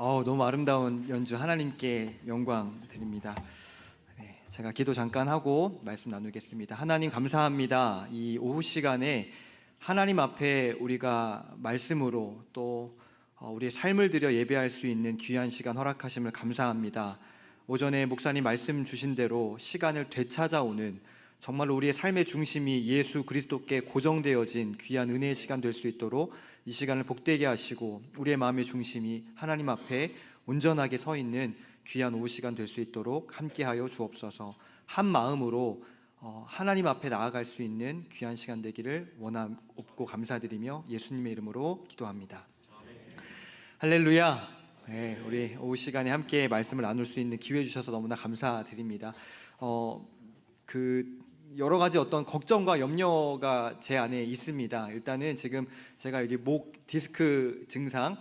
너무 아름다운 연주 하나님께 영광 드립니다. 네, 제가 기도 잠깐 하고 말씀 나누겠습니다. 하나님 감사합니다. 이 오후 시간에 하나님 앞에 우리가 말씀으로 또 우리의 삶을 들여 예배할 수 있는 귀한 시간 허락하심을 감사합니다. 오전에 목사님 말씀 주신 대로 시간을 되찾아오는 정말로 우리의 삶의 중심이 예수 그리스도께 고정되어진 귀한 은혜의 시간 될 수 있도록 이 시간을 복되게 하시고 우리의 마음의 중심이 하나님 앞에 온전하게 서 있는 귀한 오후 시간 될 수 있도록 함께하여 주옵소서. 한 마음으로 하나님 앞에 나아갈 수 있는 귀한 시간 되기를 원하옵고 감사드리며 예수님의 이름으로 기도합니다. 할렐루야. 네, 우리 오후 시간에 함께 말씀을 나눌 수 있는 기회 주셔서 너무나 감사드립니다. 여러 가지 어떤 걱정과 염려가 제 안에 있습니다. 일단은 지금 제가 여기 목 디스크 증상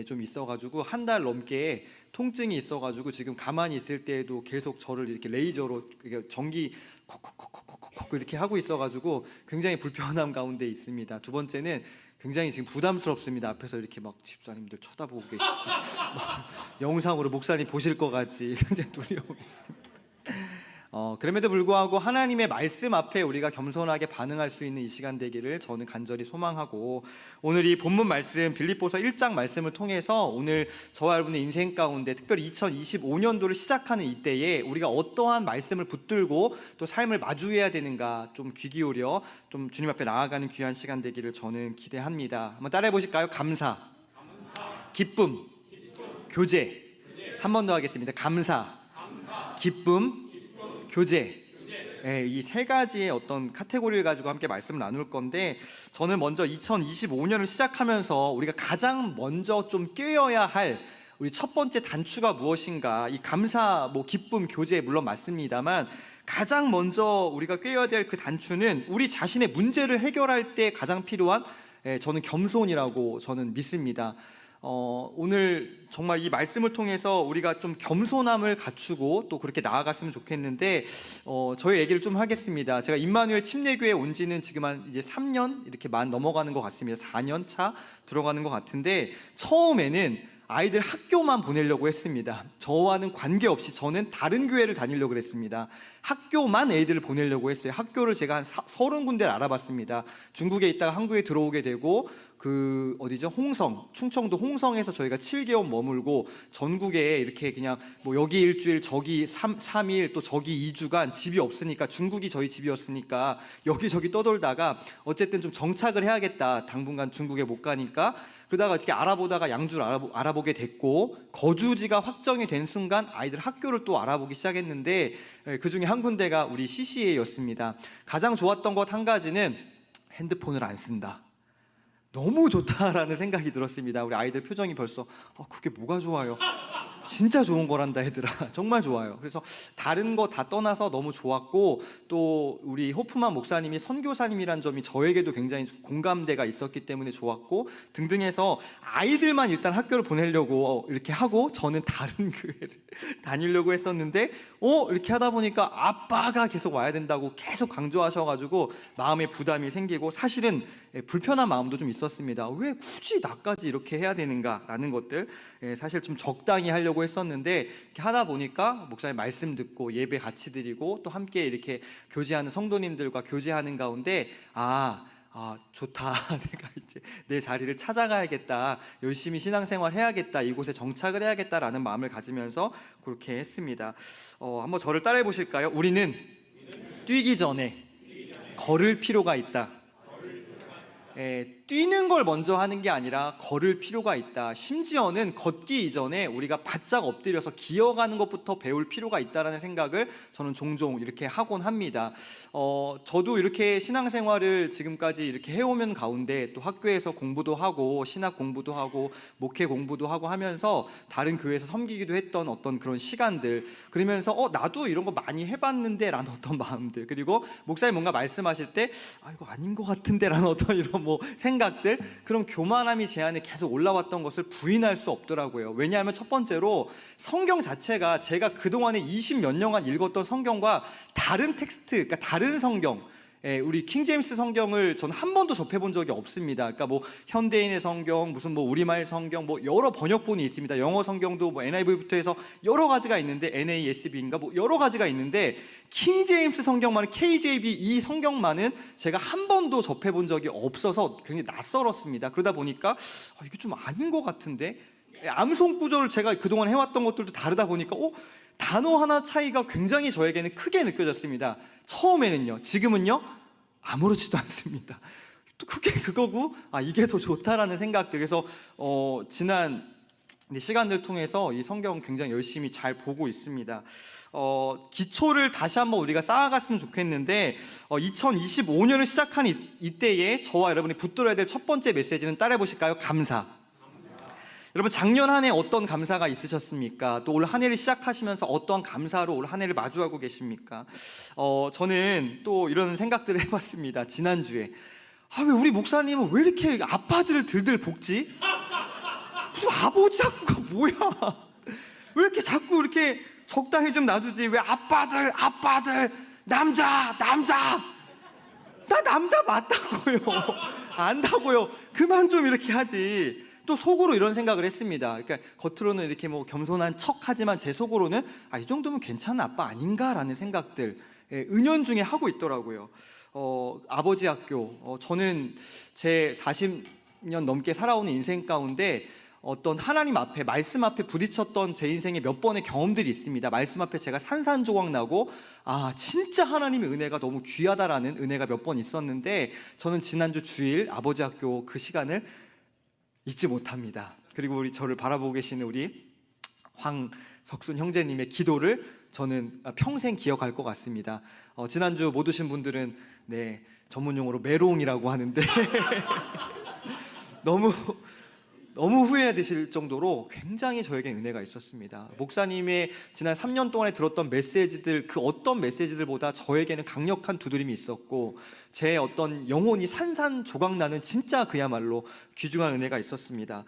좀 있어가지고 한 달 넘게 통증이 있어가지고 지금 가만히 있을 때에도 계속 저를 이렇게 레이저로 전기 콕콕콕콕콕 이렇게 하고 있어가지고 굉장히 불편함 가운데 있습니다. 두 번째는 굉장히 지금 부담스럽습니다. 앞에서 이렇게 막 집사님들 쳐다보고 계시지 영상으로 목사님 보실 것 같지 굉장히 두려움이 있습니다. 그럼에도 불구하고 하나님의 말씀 앞에 우리가 겸손하게 반응할 수 있는 이 시간 되기를 저는 간절히 소망하고, 오늘 이 본문 말씀 빌립보서 1장 말씀을 통해서 오늘 저와 여러분의 인생 가운데 특별히 2025년도를 시작하는 이때에 우리가 어떠한 말씀을 붙들고 또 삶을 마주해야 되는가 좀 귀 기울여 좀 주님 앞에 나아가는 귀한 시간 되기를 저는 기대합니다. 한번 따라해 보실까요? 감사, 기쁨, 교제. 한 번 더 하겠습니다. 감사, 기쁨, 교제. 이 세 가지의 어떤 카테고리를 가지고 함께 말씀을 나눌 건데, 저는 먼저 2025년을 시작하면서 우리가 가장 먼저 좀 꿰어야 할 우리 첫 번째 단추가 무엇인가, 이 감사, 기쁨, 교제 물론 맞습니다만 가장 먼저 우리가 꿰어야 될 그 단추는 우리 자신의 문제를 해결할 때 가장 필요한 저는 겸손이라고 저는 믿습니다. 오늘 정말 이 말씀을 통해서 우리가 좀 겸손함을 갖추고 또 그렇게 나아갔으면 좋겠는데, 저희 얘기를 좀 하겠습니다. 제가 임마누엘 침례교회에 온 지는 지금 한 이제 3년 이렇게 만 넘어가는 것 같습니다. 4년 차 들어가는 것 같은데, 처음에는 아이들 학교만 보내려고 했습니다. 저와는 관계없이 저는 다른 교회를 다니려고 그랬습니다. 학교만 애들을 보내려고 했어요. 학교를 제가 한 30군데를 알아봤습니다. 중국에 있다가 한국에 들어오게 되고, 홍성, 충청도 홍성에서 저희가 7개월 머물고, 전국에 이렇게 그냥 여기 일주일 저기 3일 또 저기 2주간 집이 없으니까, 중국이 저희 집이었으니까 여기저기 떠돌다가 어쨌든 좀 정착을 해야겠다, 당분간 중국에 못 가니까. 그러다가 어떻게 알아보다가 양주를 알아보게 됐고, 거주지가 확정이 된 순간 아이들 학교를 또 알아보기 시작했는데, 그 중에 한 군데가 우리 CCA였습니다. 가장 좋았던 것 한 가지는 핸드폰을 안 쓴다. 너무 좋다라는 생각이 들었습니다. 우리 아이들 표정이 벌써 그게 뭐가 좋아요? 진짜 좋은 거란다 얘들아. 정말 좋아요. 그래서 다른 거 다 떠나서 너무 좋았고, 또 우리 호프만 목사님이 선교사님이란 점이 저에게도 굉장히 공감대가 있었기 때문에 좋았고 등등해서 아이들만 일단 학교를 보내려고 이렇게 하고, 저는 다른 교회를 다니려고 했었는데 이렇게 하다 보니까 아빠가 계속 와야 된다고 계속 강조하셔가지고 마음에 부담이 생기고, 사실은 불편한 마음도 좀 있었습니다. 왜 굳이 나까지 이렇게 해야 되는가라는 것들, 사실 좀 적당히 하려고 했었는데, 이렇게 하다 보니까 목사님 말씀 듣고 예배 같이 드리고 또 함께 이렇게 교제하는 성도님들과 교제하는 가운데 좋다. 내가 이제 내 자리를 찾아가야겠다, 열심히 신앙생활 해야겠다, 이곳에 정착을 해야겠다라는 마음을 가지면서 그렇게 했습니다. 한번 저를 따라해 보실까요? 우리는 뛰기 전에 걸을 필요가 있다. 뛰는 걸 먼저 하는 게 아니라 걸을 필요가 있다. 심지어는 걷기 이전에 우리가 바짝 엎드려서 기어가는 것부터 배울 필요가 있다라는 생각을 저는 종종 이렇게 하곤 합니다. 저도 이렇게 신앙생활을 지금까지 이렇게 해오면 가운데 또 학교에서 공부도 하고 신학 공부도 하고 목회 공부도 하고 하면서 다른 교회에서 섬기기도 했던 어떤 그런 시간들, 그러면서 나도 이런 거 많이 해봤는데 라는 어떤 마음들, 그리고 목사님 뭔가 말씀하실 때 이거 아닌 것 같은데 라는 어떤 이런 생각들, 그런 교만함이 제 안에 계속 올라왔던 것을 부인할 수 없더라고요. 왜냐하면 첫 번째로 성경 자체가 제가 그동안에 20몇 년간 읽었던 성경과 다른 텍스트, 그러니까 다른 성경, 우리 킹제임스 성경을 저는 한 번도 접해본 적이 없습니다. 그러니까 뭐 현대인의 성경, 무슨 뭐 우리말 성경, 뭐 여러 번역본이 있습니다. 영어 성경도 뭐 NIV부터 해서 여러 가지가 있는데 NASB인가 뭐 여러 가지가 있는데 킹제임스 성경만은 KJV 이 성경만은 제가 한 번도 접해본 적이 없어서 굉장히 낯설었습니다. 그러다 보니까 이게 좀 아닌 것 같은데 암송 구조를 제가 그동안 해왔던 것들도 다르다 보니까 단어 하나 차이가 굉장히 저에게는 크게 느껴졌습니다. 처음에는요. 지금은요 아무렇지도 않습니다. 또 그게 그거고 이게 더 좋다라는 생각들. 그래서 지난 시간들 통해서 이 성경 굉장히 열심히 잘 보고 있습니다. 기초를 다시 한번 우리가 쌓아갔으면 좋겠는데 2025년을 시작한 이때에 저와 여러분이 붙들어야 될 첫 번째 메시지는 따라해 보실까요? 감사. 여러분 작년 한 해 어떤 감사가 있으셨습니까? 또 올 한 해를 시작하시면서 어떠한 감사로 올 한 해를 마주하고 계십니까? 저는 또 이런 생각들을 해봤습니다. 지난주에 왜 우리 목사님은 왜 이렇게 아빠들을 들들 볶지? 무슨 아버지 학구가 뭐야? 왜 이렇게 자꾸 이렇게 적당히 좀 놔두지? 왜 아빠들 남자 나 남자 맞다고요. 안다고요. 그만 좀 이렇게 하지. 또 속으로 이런 생각을 했습니다. 그러니까 겉으로는 이렇게 뭐 겸손한 척하지만 제 속으로는 이 정도면 괜찮은 아빠 아닌가라는 생각들 은연중에 하고 있더라고요. 아버지 학교 저는 제 40년 넘게 살아오는 인생 가운데 어떤 하나님 앞에 말씀 앞에 부딪혔던 제 인생의 몇 번의 경험들이 있습니다. 말씀 앞에 제가 산산조각 나고 진짜 하나님의 은혜가 너무 귀하다라는 은혜가 몇 번 있었는데 저는 지난주 주일 아버지 학교 그 시간을 잊지 못합니다. 그리고 저를 바라보고 계시는 우리 황석순 형제님의 기도를 저는 평생 기억할 것 같습니다. 지난주 못 오신 분들은 전문용어로 메롱이라고 하는데 너무 후회되실 정도로 굉장히 저에게 은혜가 있었습니다. 목사님의 지난 3년 동안에 들었던 메시지들 그 어떤 메시지들보다 저에게는 강력한 두드림이 있었고 제 어떤 영혼이 산산조각 나는 진짜 그야말로 귀중한 은혜가 있었습니다.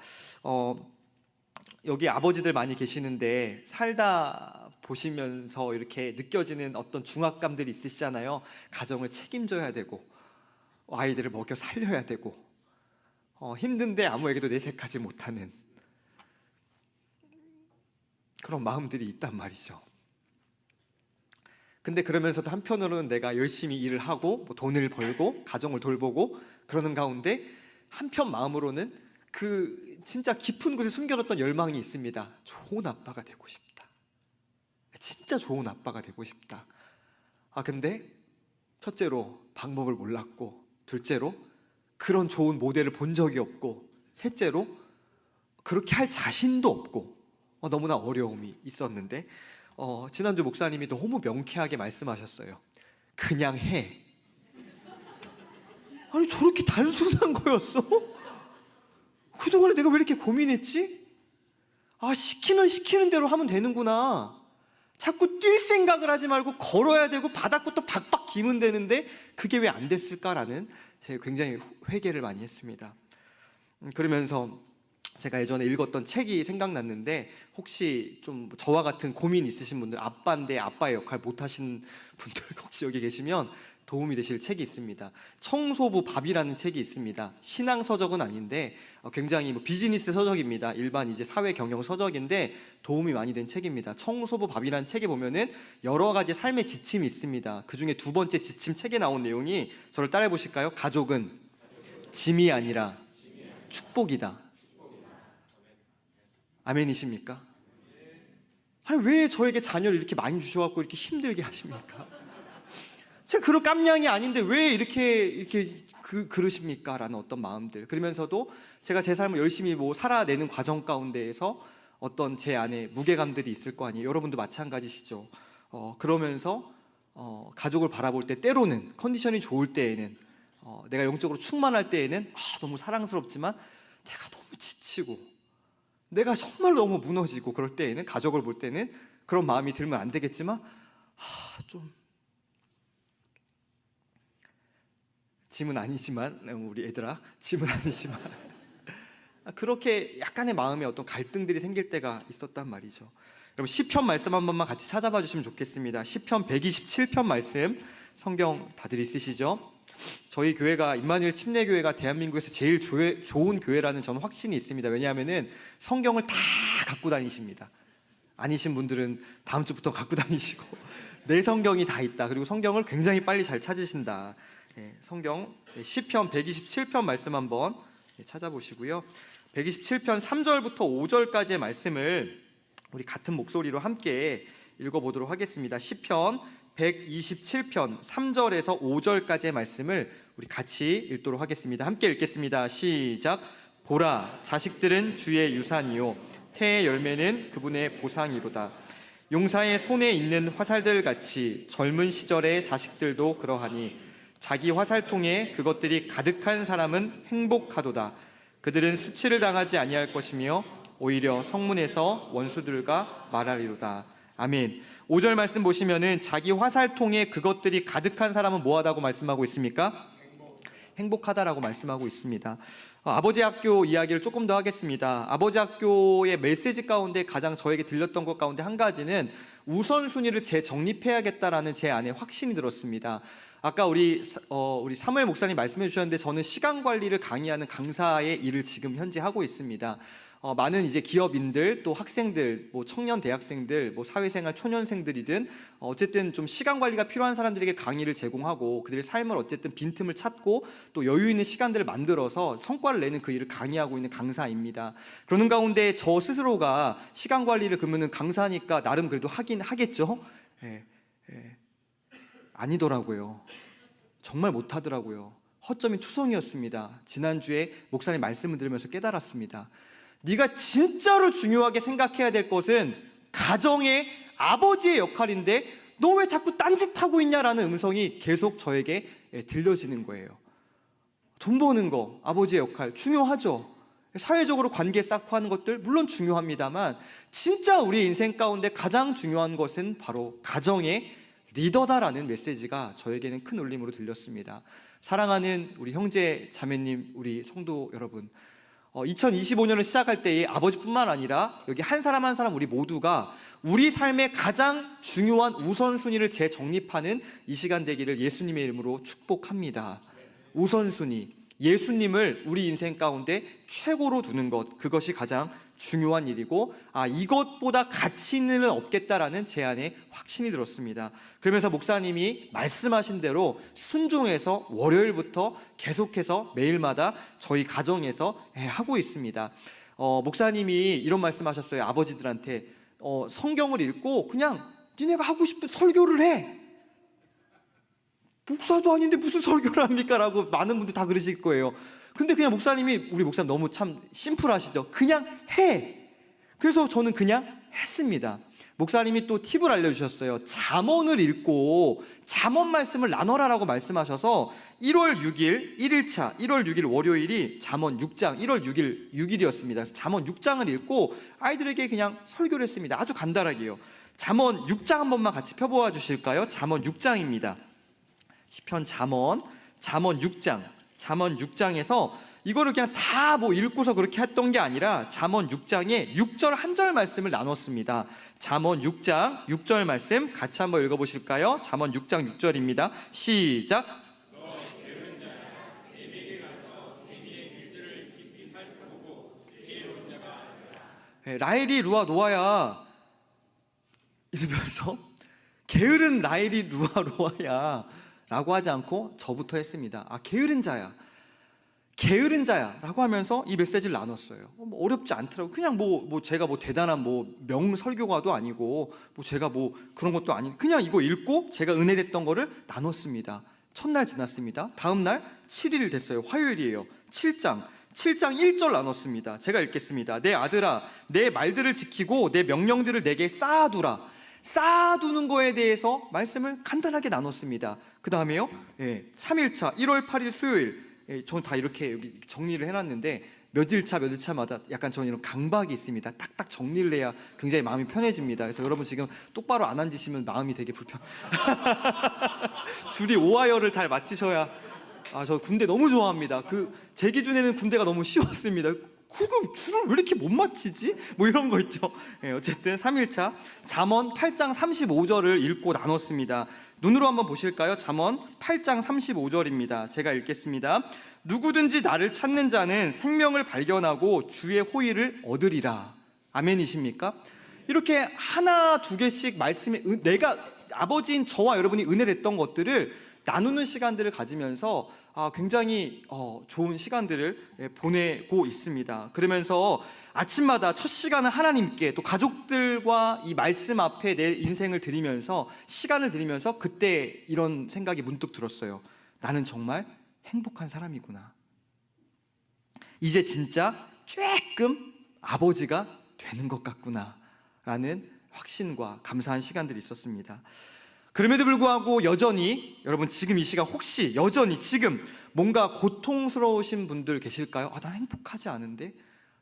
여기 아버지들 많이 계시는데 살다 보시면서 이렇게 느껴지는 어떤 중압감들이 있으시잖아요. 가정을 책임져야 되고 아이들을 먹여 살려야 되고 힘든데 아무에게도 내색하지 못하는 그런 마음들이 있단 말이죠. 근데 그러면서도 한편으로는 내가 열심히 일을 하고 돈을 벌고 가정을 돌보고 그러는 가운데 한편 마음으로는 그 진짜 깊은 곳에 숨겨뒀던 열망이 있습니다. 좋은 아빠가 되고 싶다. 진짜 좋은 아빠가 되고 싶다. 근데 첫째로 방법을 몰랐고 둘째로 그런 좋은 모델을 본 적이 없고 셋째로 그렇게 할 자신도 없고 너무나 어려움이 있었는데 지난주 목사님이 너무 명쾌하게 말씀하셨어요. 그냥 해. 아니 저렇게 단순한 거였어? 그동안에 내가 왜 이렇게 고민했지? 시키면 시키는 대로 하면 되는구나. 자꾸 뛸 생각을 하지 말고 걸어야 되고 바닥부터 박박 기면 되는데 그게 왜 안 됐을까라는 제가 굉장히 회개를 많이 했습니다. 그러면서 제가 예전에 읽었던 책이 생각났는데 혹시 좀 저와 같은 고민 있으신 분들 아빠인데 아빠의 역할 못하신 분들 혹시 여기 계시면 도움이 되실 책이 있습니다. 청소부 밥이라는 책이 있습니다. 신앙 서적은 아닌데 굉장히 비즈니스 서적입니다. 일반 이제 사회 경영 서적인데 도움이 많이 된 책입니다. 청소부 밥이라는 책에 보면은 여러 가지 삶의 지침이 있습니다. 그 중에 두 번째 지침 책에 나온 내용이 저를 따라해 보실까요? 가족은 짐이 아니라 축복이다. 아멘이십니까? 아니 왜 저에게 자녀를 이렇게 많이 주셔갖고 이렇게 힘들게 하십니까? 제가 그럴 깜냥이 아닌데 왜 이렇게 그러십니까? 라는 어떤 마음들. 그러면서도 제가 제 삶을 열심히 살아내는 과정 가운데에서 어떤 제 안에 무게감들이 있을 거 아니에요. 여러분도 마찬가지시죠. 그러면서 가족을 바라볼 때 때로는 컨디션이 좋을 때에는 내가 영적으로 충만할 때에는 너무 사랑스럽지만 내가 너무 지치고 내가 정말 너무 무너지고 그럴 때에는 가족을 볼 때는 그런 마음이 들면 안 되겠지만 좀 짐은 아니지만 우리 애들아 짐은 아니지만 그렇게 약간의 마음에 어떤 갈등들이 생길 때가 있었단 말이죠. 여러분 시편 말씀 한 번만 같이 찾아봐 주시면 좋겠습니다. 시편 127편 말씀, 성경 다들 있으시죠? 저희 교회가 임마누엘 침례교회가 대한민국에서 제일 좋은 교회라는 저는 확신이 있습니다. 왜냐하면은 성경을 다 갖고 다니십니다. 아니신 분들은 다음 주부터 갖고 다니시고 내 성경이 다 있다. 그리고 성경을 굉장히 빨리 잘 찾으신다. 성경 시편 127편 말씀 한번 찾아보시고요. 127편 3절부터 5절까지의 말씀을 우리 같은 목소리로 함께 읽어보도록 하겠습니다. 시편 127편 3절에서 5절까지의 말씀을 우리 같이 읽도록 하겠습니다. 함께 읽겠습니다. 시작. 보라, 자식들은 주의 유산이요 태의 열매는 그분의 보상이로다. 용사의 손에 있는 화살들 같이 젊은 시절의 자식들도 그러하니 자기 화살통에 그것들이 가득한 사람은 행복하도다. 그들은 수치를 당하지 아니할 것이며 오히려 성문에서 원수들과 말하리로다. 아멘. 5절 말씀 보시면은 자기 화살통에 그것들이 가득한 사람은 뭐하다고 말씀하고 있습니까? 행복하다라고 말씀하고 있습니다. 아버지 학교 이야기를 조금 더 하겠습니다. 아버지 학교의 메시지 가운데 가장 저에게 들렸던 것 가운데 한 가지는 우선순위를 재정립해야겠다라는 제 안에 확신이 들었습니다. 아까 우리 사무엘 목사님 말씀해 주셨는데 저는 시간 관리를 강의하는 강사의 일을 지금 현재 하고 있습니다. 많은 이제 기업인들 또 학생들, 뭐 청년 대학생들, 뭐 사회생활 초년생들이든 어쨌든 좀 시간 관리가 필요한 사람들에게 강의를 제공하고 그들의 삶을 어쨌든 빈틈을 찾고 또 여유 있는 시간들을 만들어서 성과를 내는 그 일을 강의하고 있는 강사입니다. 그러는 가운데 저 스스로가 시간 관리를 그러면은 강사니까 나름 그래도 하긴 하겠죠. 아니더라고요. 정말 못하더라고요. 허점이 투성이었습니다. 지난주에 목사님 말씀을 들으면서 깨달았습니다. 네가 진짜로 중요하게 생각해야 될 것은 가정의 아버지의 역할인데 너 왜 자꾸 딴짓하고 있냐라는 음성이 계속 저에게 들려지는 거예요. 돈 버는 거, 아버지의 역할 중요하죠. 사회적으로 관계 쌓고 하는 것들 물론 중요합니다만 진짜 우리 인생 가운데 가장 중요한 것은 바로 가정의 리더다라는 메시지가 저에게는 큰 울림으로 들렸습니다. 사랑하는 우리 형제 자매님, 우리 성도 여러분, 2025년을 시작할 때에 아버지뿐만 아니라 여기 한 사람 한 사람 우리 모두가 우리 삶의 가장 중요한 우선순위를 재정립하는 이 시간 되기를 예수님의 이름으로 축복합니다. 우선순위, 예수님을 우리 인생 가운데 최고로 두는 것, 그것이 가장 중요한 일이고 이것보다 가치는 없겠다라는 제 안에 확신이 들었습니다. 그러면서 목사님이 말씀하신 대로 순종해서 월요일부터 계속해서 매일마다 저희 가정에서 하고 있습니다. 목사님이 이런 말씀하셨어요. 아버지들한테 성경을 읽고 그냥 니네가 하고 싶은 설교를 해. 목사도 아닌데 무슨 설교를 합니까? 라고 많은 분들 다 그러실 거예요. 근데 그냥 목사님이, 우리 목사님 너무 참 심플하시죠. 그냥 해. 그래서 저는 그냥 했습니다. 목사님이 또 팁을 알려주셨어요. 잠언을 읽고 잠언 말씀을 나눠라라고 말씀하셔서 1월 6일 1일차 1월 6일 월요일이 잠언 6장 1월 6일 6일이었습니다. 그래서 잠언 6장을 읽고 아이들에게 그냥 설교를 했습니다. 아주 간단하게요. 잠언 6장 한 번만 같이 펴보아 주실까요? 잠언 6장입니다. 시편 잠언 6장에서 이거를 그냥 다 뭐 읽고서 그렇게 했던 게 아니라 잠언 6장에 6절 한 절 말씀을 나눴습니다. 잠언 6장 6절 말씀 같이 한번 읽어보실까요? 잠언 6장 6절입니다. 시작. 라헬이 루아 노아야 이러면서 게으른 라헬이 루아 노아야 라고 하지 않고 저부터 했습니다. 게으른 자야 라고 하면서 이 메시지를 나눴어요. 어렵지 않더라고요. 그냥 제가 대단한 명설교가도 아니고 제가 그런 것도 아닌, 그냥 이거 읽고 제가 은혜됐던 거를 나눴습니다. 첫날 지났습니다. 다음날 7일 됐어요. 화요일이에요. 7장 1절 나눴습니다. 제가 읽겠습니다. 내 아들아, 내 말들을 지키고 내 명령들을 내게 쌓아두라. 쌓아두는 거에 대해서 말씀을 간단하게 나눴습니다. 그 다음에요 3일차 1월 8일 수요일, 저는 다 이렇게 여기 정리를 해놨는데 몇 일차마다 약간 저는 이런 강박이 있습니다. 딱딱 정리를 해야 굉장히 마음이 편해집니다. 그래서 여러분 지금 똑바로 안 앉으시면 마음이 되게 둘이 오하이어를 잘 맞추셔야. 저 군대 너무 좋아합니다. 제 기준에는 군대가 너무 쉬웠습니다. 그거 줄을 왜 이렇게 못 맞히지? 뭐 이런 거 있죠. 어쨌든 3일차 잠언 8장 35절을 읽고 나눴습니다. 눈으로 한번 보실까요? 잠언 8장 35절입니다. 제가 읽겠습니다. 누구든지 나를 찾는 자는 생명을 발견하고 주의 호의를 얻으리라. 아멘이십니까? 이렇게 하나 두 개씩 말씀에 내가 아버지인 저와 여러분이 은혜됐던 것들을 나누는 시간들을 가지면서 굉장히 좋은 시간들을 보내고 있습니다. 그러면서 아침마다 첫 시간은 하나님께, 또 가족들과 이 말씀 앞에 내 인생을 드리면서 시간을 드리면서 그때 이런 생각이 문득 들었어요. 나는 정말 행복한 사람이구나. 이제 진짜 조금 아버지가 되는 것 같구나 라는 확신과 감사한 시간들이 있었습니다. 그럼에도 불구하고 여전히 여러분 지금 이 시간 혹시 여전히 지금 뭔가 고통스러우신 분들 계실까요? 난 행복하지 않은데,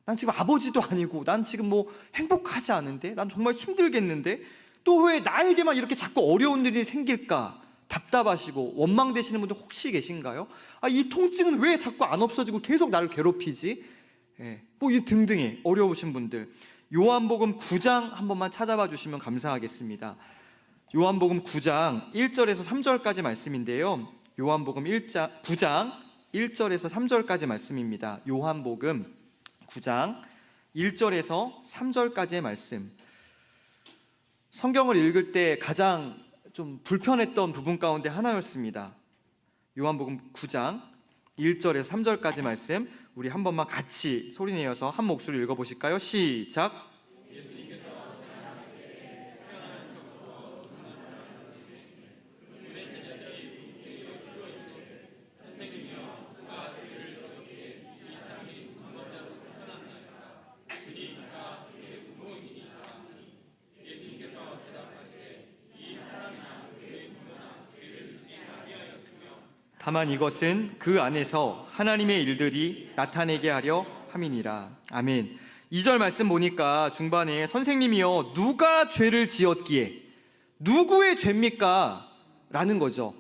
난 지금 아버지도 아니고, 난 지금 뭐 행복하지 않은데, 난 정말 힘들겠는데, 또 왜 나에게만 이렇게 자꾸 어려운 일이 생길까 답답하시고 원망되시는 분들 혹시 계신가요? 이 통증은 왜 자꾸 안 없어지고 계속 나를 괴롭히지? 뭐 이 등등의 어려우신 분들, 요한복음 9장 한 번만 찾아봐 주시면 감사하겠습니다. 요한복음 9장 1절에서 3절까지 말씀인데요. 요한복음 9장 1절에서 3절까지 말씀입니다. 요한복음 9장 1절에서 3절까지의 말씀. 성경을 읽을 때 가장 좀 불편했던 부분 가운데 하나였습니다. 요한복음 9장 1절에서 3절까지 말씀, 우리 한 번만 같이 소리내어서 한 목소리 읽어보실까요? 시작. 다만 이것은 그 안에서 하나님의 일들이 나타내게 하려 함이니라. 아멘. 2절 말씀 보니까 중반에 선생님이여 누가 죄를 지었기에, 누구의 죄입니까? 라는 거죠.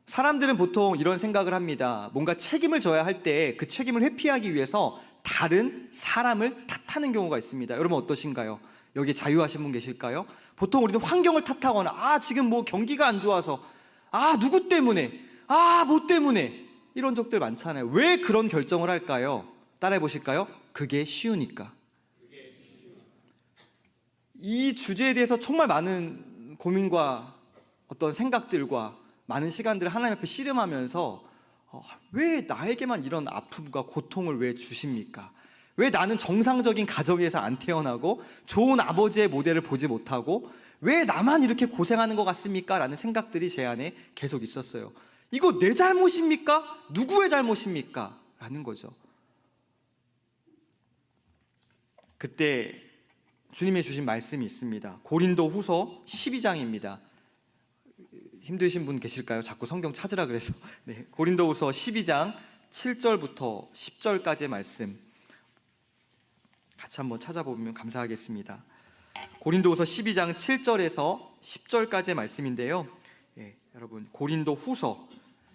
사람들은 보통 이런 생각을 합니다. 뭔가 책임을 져야 할 때 그 책임을 회피하기 위해서 다른 사람을 탓하는 경우가 있습니다. 여러분 어떠신가요? 여기 자유하신 분 계실까요? 보통 우리는 환경을 탓하거나 지금 뭐 경기가 안 좋아서 누구 때문에 뭐 때문에 이런 적들 많잖아요. 왜 그런 결정을 할까요? 따라해 보실까요? 그게 쉬우니까. 이 주제에 대해서 정말 많은 고민과 어떤 생각들과 많은 시간들을 하나님 앞에 씨름하면서 왜 나에게만 이런 아픔과 고통을 왜 주십니까? 왜 나는 정상적인 가정에서 안 태어나고 좋은 아버지의 모델을 보지 못하고 왜 나만 이렇게 고생하는 것 같습니까? 라는 생각들이 제 안에 계속 있었어요. 이거 내 잘못입니까? 누구의 잘못입니까? 라는 거죠. 그때 주님이 주신 말씀이 있습니다. 고린도 후서 12장입니다. 힘드신 분 계실까요? 자꾸 성경 찾으라 그래서. 고린도 후서 12장 7절부터 10절까지의 말씀 같이 한번 찾아보면 감사하겠습니다. 고린도후서 12장 7절에서 10절까지의 말씀인데요. 여러분 고린도 후서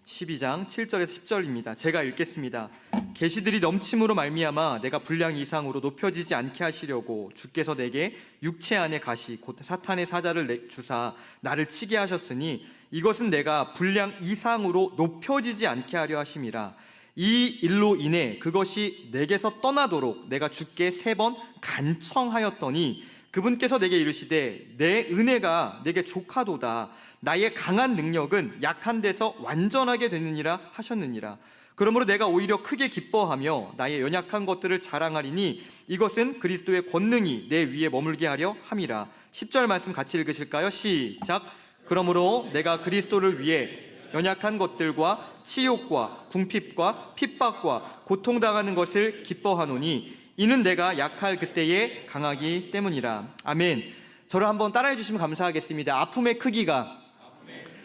12장 7절에서 10절입니다. 제가 읽겠습니다. 계시들이 넘침으로 말미암아 내가 분량 이상으로 높여지지 않게 하시려고 주께서 내게 육체 안에 가시 곧 사탄의 사자를 주사 나를 치게 하셨으니 이것은 내가 분량 이상으로 높여지지 않게 하려 하심이라. 이 일로 인해 그것이 내게서 떠나도록 내가 주께 3번 간청하였더니 그분께서 내게 이르시되 내 은혜가 내게 족하도다. 나의 강한 능력은 약한 데서 완전하게 되느니라 하셨느니라. 그러므로 내가 오히려 크게 기뻐하며 나의 연약한 것들을 자랑하리니 이것은 그리스도의 권능이 내 위에 머물게 하려 함이라. 10절 말씀 같이 읽으실까요? 시작. 그러므로 내가 그리스도를 위해 연약한 것들과 치욕과 궁핍과 핍박과 고통당하는 것을 기뻐하노니 이는 내가 약할 그때에 강하기 때문이라. 아멘. 저를 한번 따라해 주시면 감사하겠습니다. 아픔의 크기가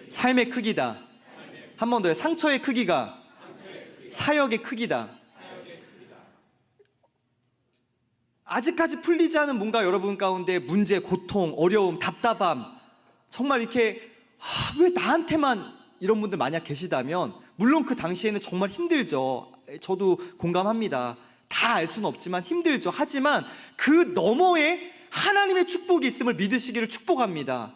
삶의 크기다. 한 번 더요. 상처의 크기가 사역의 크기다. 아직까지 풀리지 않은 뭔가 여러분 가운데 문제, 고통, 어려움, 답답함, 정말 이렇게 왜 나한테만 이런 분들 만약 계시다면 물론 그 당시에는 정말 힘들죠. 저도 공감합니다. 다 알 수는 없지만 힘들죠. 하지만 그 너머에 하나님의 축복이 있음을 믿으시기를 축복합니다.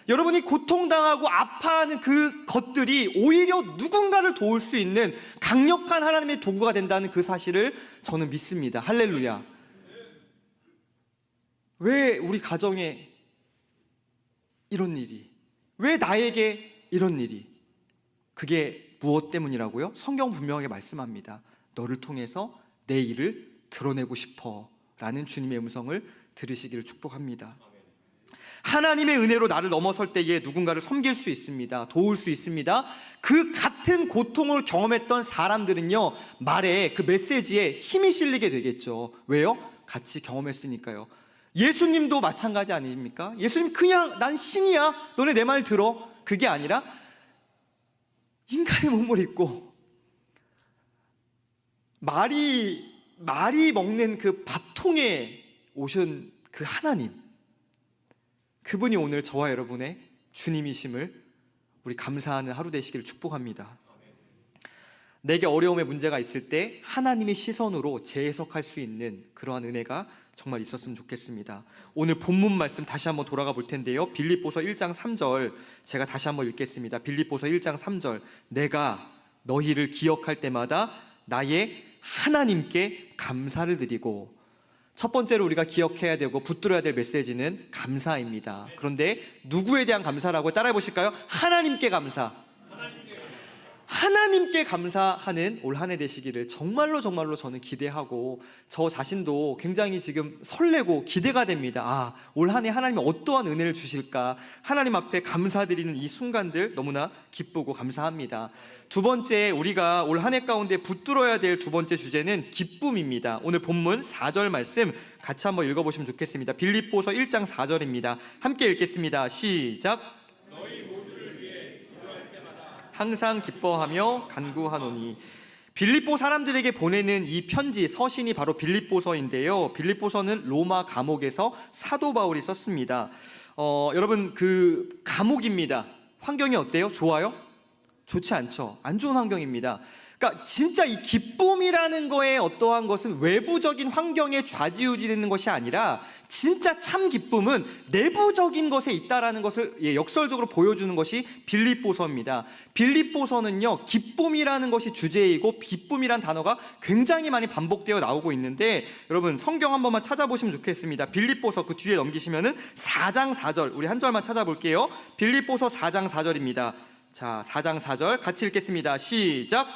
여러분이 고통당하고 아파하는 그 것들이 오히려 누군가를 도울 수 있는 강력한 하나님의 도구가 된다는 그 사실을 저는 믿습니다. 할렐루야. 왜 우리 가정에 이런 일이, 왜 나에게 이런 일이, 그게 무엇 때문이라고요? 성경 분명하게 말씀합니다. 너를 통해서 내 일을 드러내고 싶어 라는 주님의 음성을 들으시기를 축복합니다. 하나님의 은혜로 나를 넘어설 때에 누군가를 섬길 수 있습니다. 도울 수 있습니다. 그 같은 고통을 경험했던 사람들은요, 말에, 그 메시지에 힘이 실리게 되겠죠. 왜요? 같이 경험했으니까요. 예수님도 마찬가지 아닙니까? 예수님 그냥 난 신이야, 너네 내 말 들어. 그게 아니라 인간의 몸을 입고 말이 먹는 그 밥통에 오신 그 하나님, 그분이 오늘 저와 여러분의 주님이심을 우리 감사하는 하루 되시기를 축복합니다. 내게 어려움의 문제가 있을 때 하나님의 시선으로 재해석할 수 있는 그러한 은혜가 정말 있었으면 좋겠습니다. 오늘 본문 말씀 다시 한번 돌아가 볼 텐데요, 빌립보서 1장 3절 제가 다시 한번 읽겠습니다. 빌립보서 1장 3절, 내가 너희를 기억할 때마다 나의 하나님께 감사를 드리고. 첫 번째로 우리가 기억해야 되고 붙들어야 될 메시지는 감사입니다. 그런데 누구에 대한 감사라고 따라해 보실까요? 하나님께 감사. 하나님께 감사하는 올 한 해 되시기를 정말로 저는 기대하고, 저 자신도 굉장히 지금 설레고 기대가 됩니다. 올 한 해 하나님이 어떠한 은혜를 주실까, 하나님 앞에 감사드리는 이 순간들 너무나 기쁘고 감사합니다. 두 번째, 우리가 올 한 해 가운데 붙들어야 될 두 번째 주제는 기쁨입니다. 오늘 본문 4절 말씀 같이 한번 읽어보시면 좋겠습니다. 빌립보서 1장 4절입니다. 함께 읽겠습니다. 시작. 항상 기뻐하며 간구하노니. 빌립보 사람들에게 보내는 이 편지, 서신이 바로 빌립보서인데요, 빌립보서는 로마 감옥에서 사도 바울이 썼습니다. 여러분, 그 감옥입니다. 환경이 어때요? 좋아요? 좋지 않죠. 안 좋은 환경입니다. 그러니까 진짜 이 기쁨이라는 거에 어떠한 것은 외부적인 환경에 좌지우지되는 것이 아니라, 진짜 참 기쁨은 내부적인 것에 있다라는 것을 역설적으로 보여주는 것이 빌립보서입니다. 빌립보서는요, 기쁨이라는 것이 주제이고 기쁨이란 단어가 굉장히 많이 반복되어 나오고 있는데, 여러분 성경 한 번만 찾아보시면 좋겠습니다. 빌립보서 그 뒤에 넘기시면은 4장 4절, 우리 한 절만 찾아볼게요. 빌립보서 4장 4절입니다. 자, 4장 4절 같이 읽겠습니다. 시작.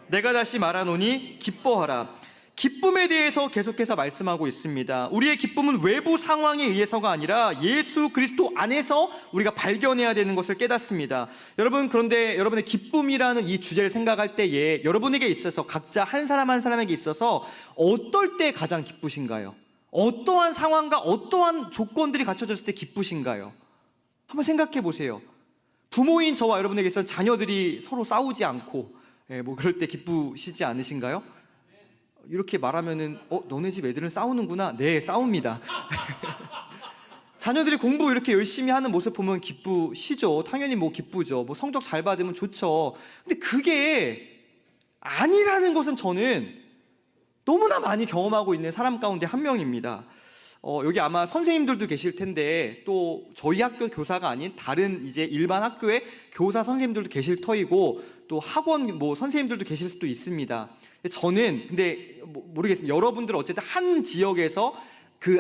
내가 다시 말하노니 기뻐하라. 기쁨에 대해서 계속해서 말씀하고 있습니다. 우리의 기쁨은 외부 상황에 의해서가 아니라 예수 그리스도 안에서 우리가 발견해야 되는 것을 깨닫습니다. 여러분, 그런데 여러분의 기쁨이라는 이 주제를 생각할 때에 여러분에게 있어서, 각자 한 사람 한 사람에게 있어서 어떨 때 가장 기쁘신가요? 어떠한 상황과 어떠한 조건들이 갖춰졌을 때 기쁘신가요? 한번 생각해 보세요. 부모인 저와 여러분에게 있어서 자녀들이 서로 싸우지 않고 뭐 그럴 때 기쁘시지 않으신가요? 이렇게 말하면은 너네 집 애들은 싸우는구나. 네, 싸웁니다. 자녀들이 공부 이렇게 열심히 하는 모습 보면 기쁘시죠. 당연히 뭐 기쁘죠. 뭐 성적 잘 받으면 좋죠. 근데 그게 아니라는 것은 저는 너무나 많이 경험하고 있는 사람 가운데 한 명입니다. 여기 아마 선생님들도 계실 텐데, 또 저희 학교 교사가 아닌 다른 이제 일반 학교의 교사 선생님들도 계실 터이고, 또 학원 뭐 선생님들도 계실 수도 있습니다. 저는 근데 모르겠습니다. 여러분들은 어쨌든 한 지역에서 그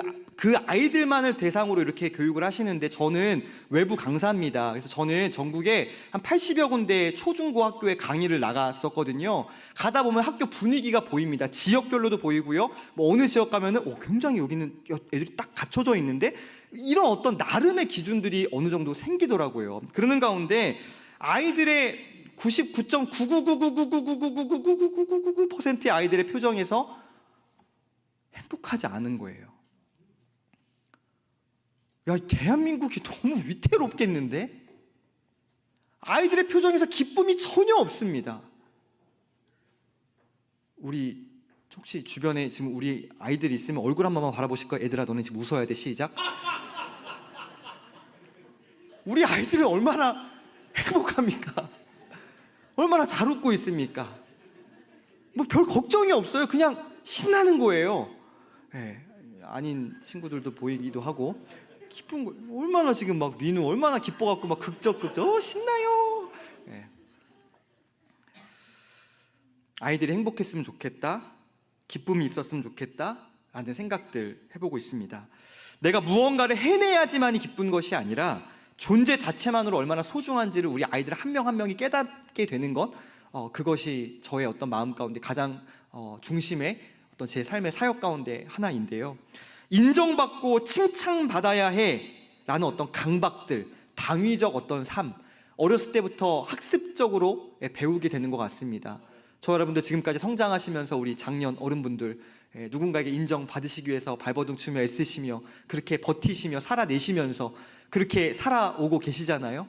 아이들만을 대상으로 이렇게 교육을 하시는데, 저는 외부 강사입니다. 그래서 저는 전국에 한 80여 군데 초중고 학교에 강의를 나갔었거든요. 가다 보면 학교 분위기가 보입니다. 지역별로도 보이고요. 뭐 어느 지역 가면은 굉장히 여기는 애들이 딱 갖춰져 있는데, 이런 어떤 나름의 기준들이 어느 정도 생기더라고요. 그러는 가운데 아이들의 99.9999999999999%의 아이들의 표정에서 행복하지 않은 거예요. 야, 대한민국이 너무 위태롭겠는데? 아이들의 표정에서 기쁨이 전혀 없습니다. 우리 혹시 주변에 지금 우리 아이들이 있으면 얼굴 한 번만 바라보실 거예요. 얘들아, 너네 지금 웃어야 돼. 시작. 우리 아이들은 얼마나 행복합니까? 얼마나 잘 웃고 있습니까? 뭐 별 걱정이 없어요. 그냥 신나는 거예요. 예, 아닌 친구들도 보이기도 하고 기쁜 거. 얼마나 지금 막 민우 얼마나 기뻐갖고 막 극적 신나요. 예. 아이들이 행복했으면 좋겠다, 기쁨이 있었으면 좋겠다 라는 생각들 해보고 있습니다. 내가 무언가를 해내야지만이 기쁜 것이 아니라 존재 자체만으로 얼마나 소중한지를 우리 아이들 한 명 한 명이 깨닫게 되는 것, 그것이 저의 어떤 마음 가운데 가장 중심의 어떤 제 삶의 사역 가운데 하나인데요. 인정받고 칭찬받아야 해라는 어떤 강박들, 당위적 어떤 삶, 어렸을 때부터 학습적으로 배우게 되는 것 같습니다. 저 여러분들 지금까지 성장하시면서 우리 장년 어른분들 누군가에게 인정받으시기 위해서 발버둥 치며 애쓰시며 그렇게 버티시며 살아내시면서 그렇게 살아오고 계시잖아요.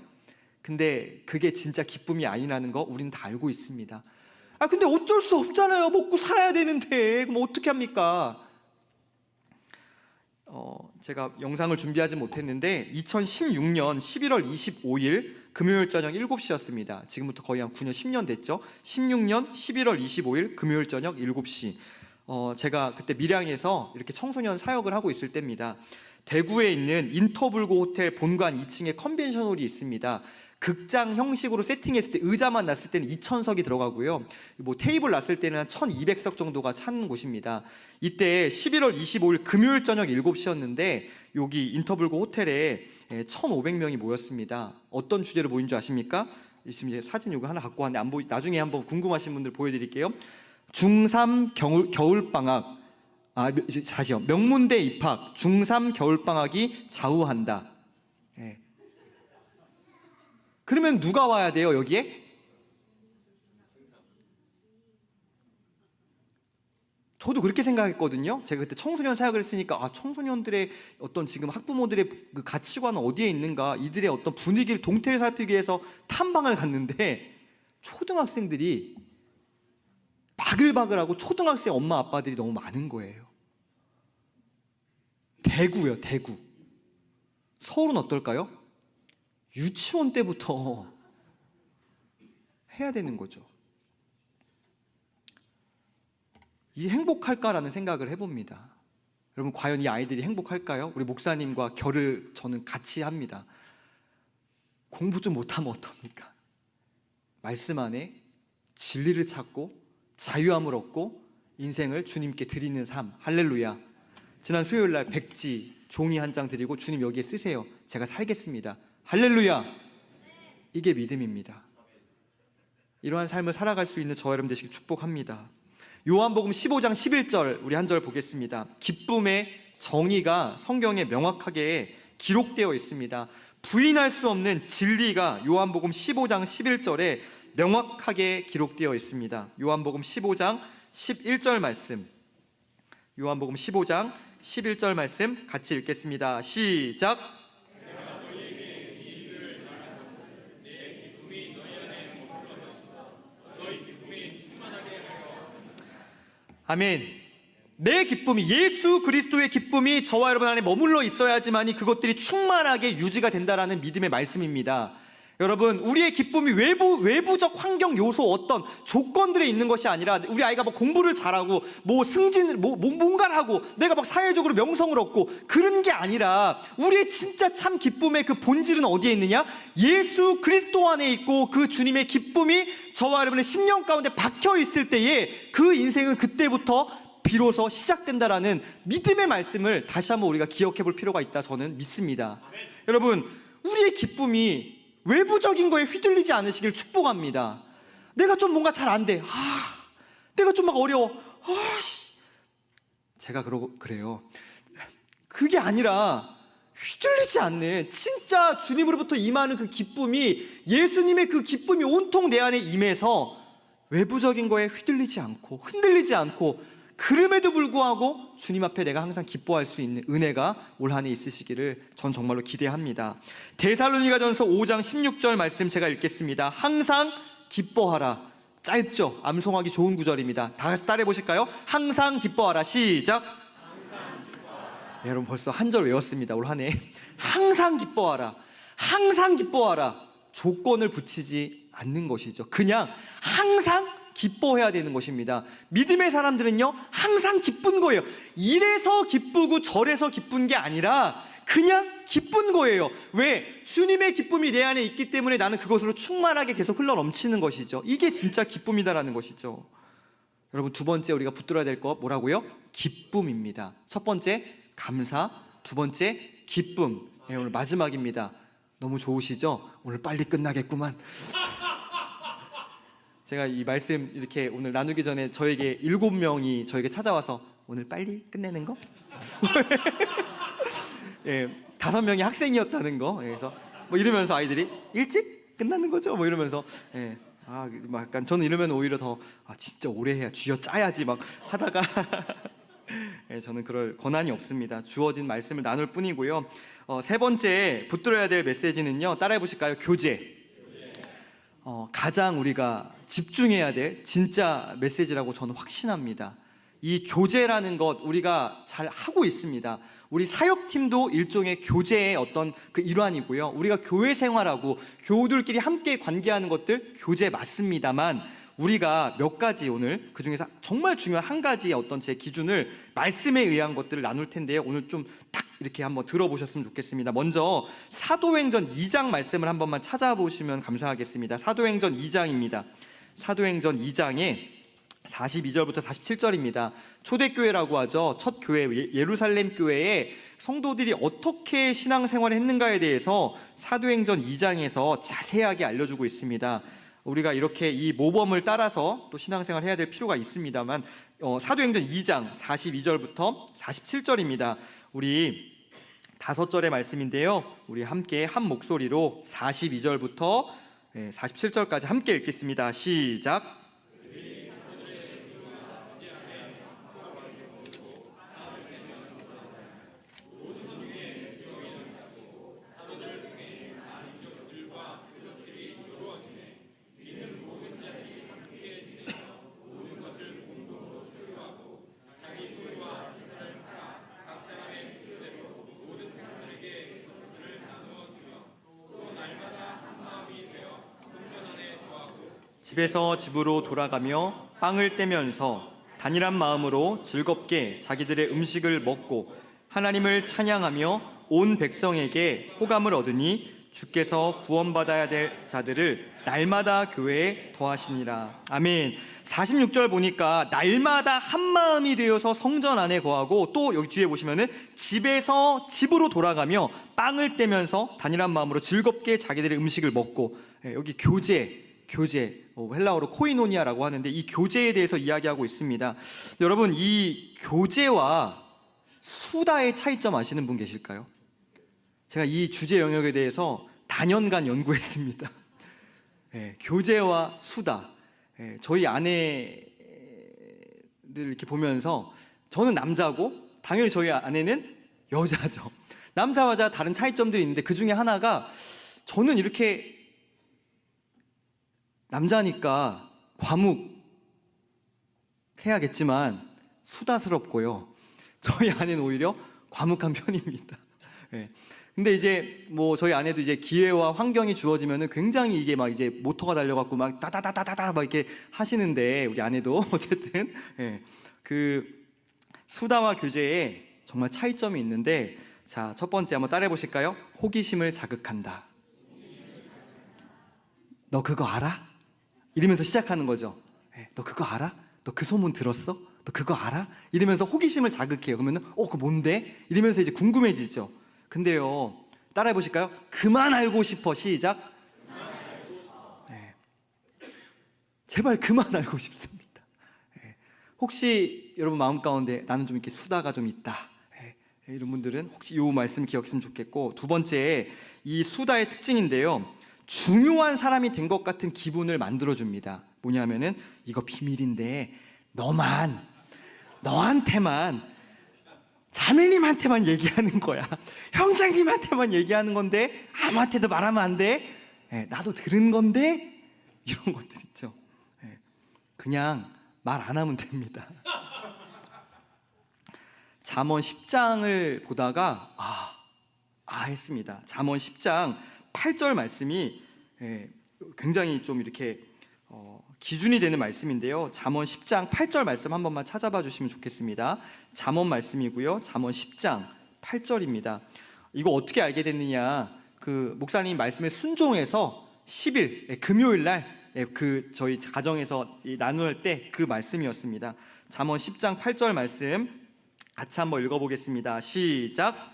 근데 그게 진짜 기쁨이 아니라는 거 우리는 다 알고 있습니다. 근데 어쩔 수 없잖아요. 먹고 살아야 되는데 그럼 어떻게 합니까? 제가 영상을 준비하지 못했는데 2016년 11월 25일 금요일 저녁 7시였습니다. 지금부터 거의 한 9년, 10년 됐죠. 16년 11월 25일 금요일 저녁 7시. 제가 그때 밀양에서 이렇게 청소년 사역을 하고 있을 때입니다. 대구에 있는 인터블고 호텔 본관 2층에 컨벤션홀이 있습니다. 극장 형식으로 세팅했을 때 의자만 놨을 때는 2,000석이 들어가고요. 뭐 테이블 놨을 때는 한 1,200석 정도가 찬 곳입니다. 이때 11월 25일 금요일 저녁 7시였는데 여기 인터블고 호텔에 1,500명이 모였습니다. 어떤 주제로 모인 줄 아십니까? 지금 이제 사진 이거 하나 갖고 왔는데 나중에 한번 궁금하신 분들 보여드릴게요. 중3 겨울방학, 다시요. 명문대 입학, 중3 겨울방학이 좌우한다. 네. 그러면 누가 와야 돼요, 여기에? 저도 그렇게 생각했거든요. 제가 그때 청소년 사역을 했으니까 청소년들의 어떤 지금 학부모들의 그 가치관은 어디에 있는가, 이들의 어떤 분위기를 동태를 살피기 위해서 탐방을 갔는데 초등학생들이 바글바글하고 초등학생 엄마 아빠들이 너무 많은 거예요. 대구요, 대구. 서울은 어떨까요? 유치원 때부터 해야 되는 거죠. 이 행복할까라는 생각을 해봅니다. 여러분, 과연 이 아이들이 행복할까요? 우리 목사님과 결을 저는 같이 합니다. 공부 좀 못하면 어떡합니까? 말씀 안에 진리를 찾고 자유함을 얻고 인생을 주님께 드리는 삶. 할렐루야. 지난 수요일날 백지 종이 한 장 드리고 주님 여기에 쓰세요. 제가 살겠습니다. 할렐루야. 이게 믿음입니다. 이러한 삶을 살아갈 수 있는 저 여러분 되시길 축복합니다. 요한복음 15장 11절 우리 한 절 보겠습니다. 기쁨의 정의가 성경에 명확하게 기록되어 있습니다. 부인할 수 없는 진리가 요한복음 15장 11절에 명확하게 기록되어 있습니다. 요한복음 15장 11절 말씀, 요한복음 15장 11절 말씀 같이 읽겠습니다. 시작. 아멘. 내 기쁨이, 예수 그리스도의 기쁨이 저와 여러분 안에 머물러 있어야지만이 그것들이 충만하게 유지가 된다라는 믿음의 말씀입니다. 여러분, 우리의 기쁨이 외부적 환경 요소 어떤 조건들에 있는 것이 아니라 우리 아이가 뭐 공부를 잘하고 뭐 승진을 뭔가를 하고 내가 막 사회적으로 명성을 얻고 그런 게 아니라 우리의 진짜 참 기쁨의 그 본질은 어디에 있느냐? 예수 그리스도 안에 있고 그 주님의 기쁨이 저와 여러분의 심령 가운데 박혀 있을 때에 그 인생은 그때부터 비로소 시작된다라는 믿음의 말씀을 다시 한번 우리가 기억해 볼 필요가 있다, 저는 믿습니다. 여러분, 우리의 기쁨이 외부적인 거에 휘둘리지 않으시길 축복합니다. 내가 좀 뭔가 잘 안 돼. 내가 좀 막 어려워. 제가 그래요. 그게 아니라 휘둘리지 않는 진짜 주님으로부터 임하는 그 기쁨이, 예수님의 그 기쁨이 온통 내 안에 임해서 외부적인 거에 휘둘리지 않고 흔들리지 않고, 그럼에도 불구하고 주님 앞에 내가 항상 기뻐할 수 있는 은혜가 올 한 해 있으시기를 전 정말로 기대합니다. 데살로니가전서 5장 16절 말씀 제가 읽겠습니다. 항상 기뻐하라. 짧죠? 암송하기 좋은 구절입니다. 다 같이 따라해 보실까요? 항상 기뻐하라. 시작. 항상 기뻐하라. 네, 여러분 벌써 한 절 외웠습니다. 올 한 해. 항상 기뻐하라. 항상 기뻐하라. 조건을 붙이지 않는 것이죠. 그냥 항상 기뻐해야 되는 것입니다. 믿음의 사람들은요 항상 기쁜 거예요. 이래서 기쁘고 저래서 기쁜 게 아니라 그냥 기쁜 거예요. 왜? 주님의 기쁨이 내 안에 있기 때문에 나는 그것으로 충만하게 계속 흘러 넘치는 것이죠. 이게 진짜 기쁨이다라는 것이죠. 여러분, 두 번째 우리가 붙들어야 될 거 뭐라고요? 기쁨입니다. 첫 번째 감사, 두 번째 기쁨. 네, 오늘 마지막입니다. 너무 좋으시죠? 오늘 빨리 끝나겠구만. 제가 이 말씀 이렇게 오늘 나누기 전에 저에게 7명이 저에게 찾아와서 오늘 빨리 끝내는 거? 예, 5명이 학생이었다는 거. 그래서 뭐 이러면서 아이들이 일찍 끝나는 거죠? 뭐 이러면서 예. 뭐 약간 저는 이러면 오히려 더 진짜 오래 해야 쥐어 짜야지 막 하다가 예, 저는 그럴 권한이 없습니다. 주어진 말씀을 나눌 뿐이고요. 세 번째 붙들어야 될 메시지는요. 따라해 보실까요? 교제. 가장 우리가 집중해야 될 진짜 메시지라고 저는 확신합니다. 이 교제라는 것 우리가 잘 하고 있습니다. 우리 사역팀도 일종의 교제의 어떤 그 일환이고요. 우리가 교회 생활하고 교우들끼리 함께 관계하는 것들 교제 맞습니다만 우리가 몇 가지 오늘 그 중에서 정말 중요한 한 가지의 어떤 제 기준을 말씀에 의한 것들을 나눌 텐데요. 오늘 좀 딱 이렇게 한번 들어보셨으면 좋겠습니다. 먼저 사도행전 2장 말씀을 한 번만 찾아보시면 감사하겠습니다. 사도행전 2장입니다. 사도행전 2장에 42절부터 47절입니다. 초대교회라고 하죠. 첫 교회 예루살렘 교회에 성도들이 어떻게 신앙생활을 했는가에 대해서 사도행전 2장에서 자세하게 알려주고 있습니다. 우리가 이렇게 이 모범을 따라서 또 신앙생활을 해야 될 필요가 있습니다만 사도행전 2장 42절부터 47절입니다. 우리 5절의 말씀인데요. 우리 함께 한 목소리로 42절부터 47절까지 함께 읽겠습니다. 시작. 집에서 집으로 돌아가며 빵을 떼면서 단일한 마음으로 즐겁게 자기들의 음식을 먹고 하나님을 찬양하며 온 백성에게 호감을 얻으니 주께서 구원받아야 될 자들을 날마다 교회에 더하시니라. 아멘. 46절 보니까 날마다 한 마음이 되어서 성전 안에 거하고 또 여기 뒤에 보시면은 집에서 집으로 돌아가며 빵을 떼면서 단일한 마음으로 즐겁게 자기들의 음식을 먹고 여기 교제 헬라어로 코이노니아라고 하는데 이 교제에 대해서 이야기하고 있습니다. 여러분, 이 교제와 수다의 차이점 아시는 분 계실까요? 제가 이 주제 영역에 대해서 다년간 연구했습니다. 교제와 수다. 저희 아내를 이렇게 보면서 저는 남자고 당연히 저희 아내는 여자죠. 남자와 여자 다른 차이점들이 있는데 그 중에 하나가 저는 이렇게 남자니까 과묵해야겠지만 수다스럽고요. 저희 아내는 오히려 과묵한 편입니다. 근데 이제 뭐 저희 아내도 이제 기회와 환경이 주어지면은 굉장히 이게 막 이제 모터가 달려갖고 막 따다다다다다 막 이렇게 하시는데 우리 아내도 어쨌든 그 수다와 교제에 정말 차이점이 있는데 자, 첫 번째 한번 따라해 보실까요? 호기심을 자극한다. 너 그거 알아? 이러면서 시작하는 거죠. 너 그거 알아? 너 그 소문 들었어? 너 그거 알아? 이러면서 호기심을 자극해요. 그러면은 그거 뭔데? 이러면서 이제 궁금해지죠. 근데요, 따라해 보실까요? 그만 알고 싶어. 시작. 제발 그만 알고 싶습니다. 혹시 여러분 마음 가운데 나는 좀 이렇게 수다가 좀 있다, 이런 분들은 혹시 이 말씀 기억했으면 좋겠고, 두 번째, 이 수다의 특징인데요, 중요한 사람이 된 것 같은 기분을 만들어줍니다. 뭐냐면은 이거 비밀인데 너한테만, 자매님한테만 얘기하는 거야. 형장님한테만 얘기하는 건데 아무한테도 말하면 안 돼. 나도 들은 건데, 이런 것들 있죠. 그냥 말 안 하면 됩니다. 잠언 10장을 보다가 했습니다. 잠언 10장 8절 말씀이 굉장히 좀 이렇게 기준이 되는 말씀인데요. 잠언 10장 8절 말씀 한 번만 찾아봐 주시면 좋겠습니다. 잠언 말씀이고요. 잠언 10장 8절입니다. 이거 어떻게 알게 됐느냐? 그 목사님 말씀에 순종해서 10일 금요일 날 저희 가정에서 나눌 때 그 말씀이었습니다. 잠언 10장 8절 말씀 같이 한번 읽어보겠습니다. 시작.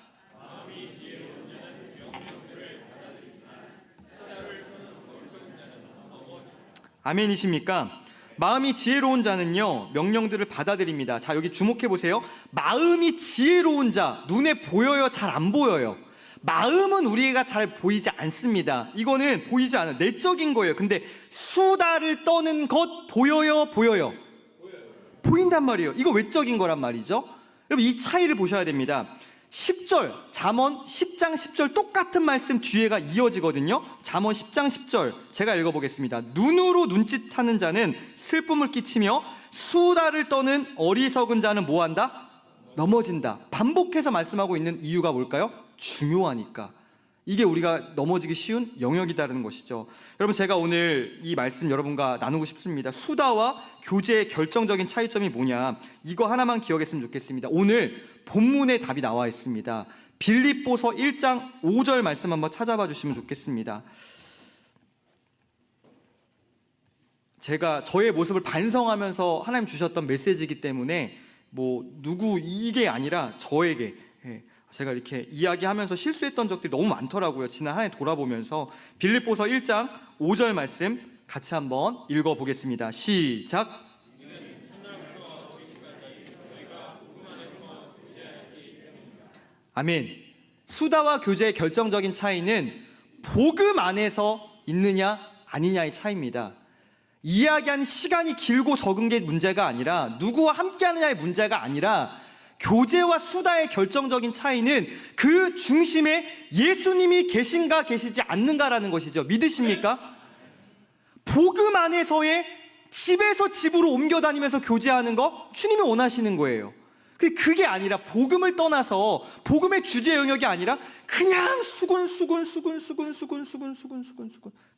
아멘이십니까? 마음이 지혜로운 자는요 명령들을 받아들입니다. 자, 여기 주목해 보세요. 마음이 지혜로운 자, 눈에 보여요? 잘 안 보여요? 마음은 우리가 잘 보이지 않습니다. 이거는 보이지 않아요. 내적인 거예요. 근데 수다를 떠는 것 보여요? 보여요? 보인단 말이에요. 이거 외적인 거란 말이죠. 여러분, 이 차이를 보셔야 됩니다. 10절, 잠언 10장 10절 똑같은 말씀 뒤에가 이어지거든요. 잠언 10장 10절 제가 읽어보겠습니다. 눈으로 눈짓하는 자는 슬픔을 끼치며 수다를 떠는 어리석은 자는 뭐한다? 넘어진다. 반복해서 말씀하고 있는 이유가 뭘까요? 중요하니까. 이게 우리가 넘어지기 쉬운 영역이다라는 것이죠. 여러분, 제가 오늘 이 말씀 여러분과 나누고 싶습니다. 수다와 교제의 결정적인 차이점이 뭐냐, 이거 하나만 기억했으면 좋겠습니다. 오늘 본문에 답이 나와 있습니다. 빌립보서 1장 5절 말씀 한번 찾아봐 주시면 좋겠습니다. 제가 저의 모습을 반성하면서 하나님 주셨던 메시지이기 때문에 누구 이게 아니라 저에게 제가 이렇게 이야기하면서 실수했던 적들이 너무 많더라고요. 지난 한 해 돌아보면서. 빌립보서 1장 5절 말씀 같이 한번 읽어보겠습니다. 시작. 아멘. 수다와 교제의 결정적인 차이는 복음 안에서 있느냐 아니냐의 차이입니다. 이야기한 시간이 길고 적은 게 문제가 아니라, 누구와 함께 하느냐의 문제가 아니라, 교제와 수다의 결정적인 차이는 그 중심에 예수님이 계신가 계시지 않는가라는 것이죠. 믿으십니까? 복음 안에서의 집에서 집으로 옮겨 다니면서 교제하는 거 주님이 원하시는 거예요. 그게 아니라, 복음을 떠나서 복음의 주제 영역이 아니라 그냥 수군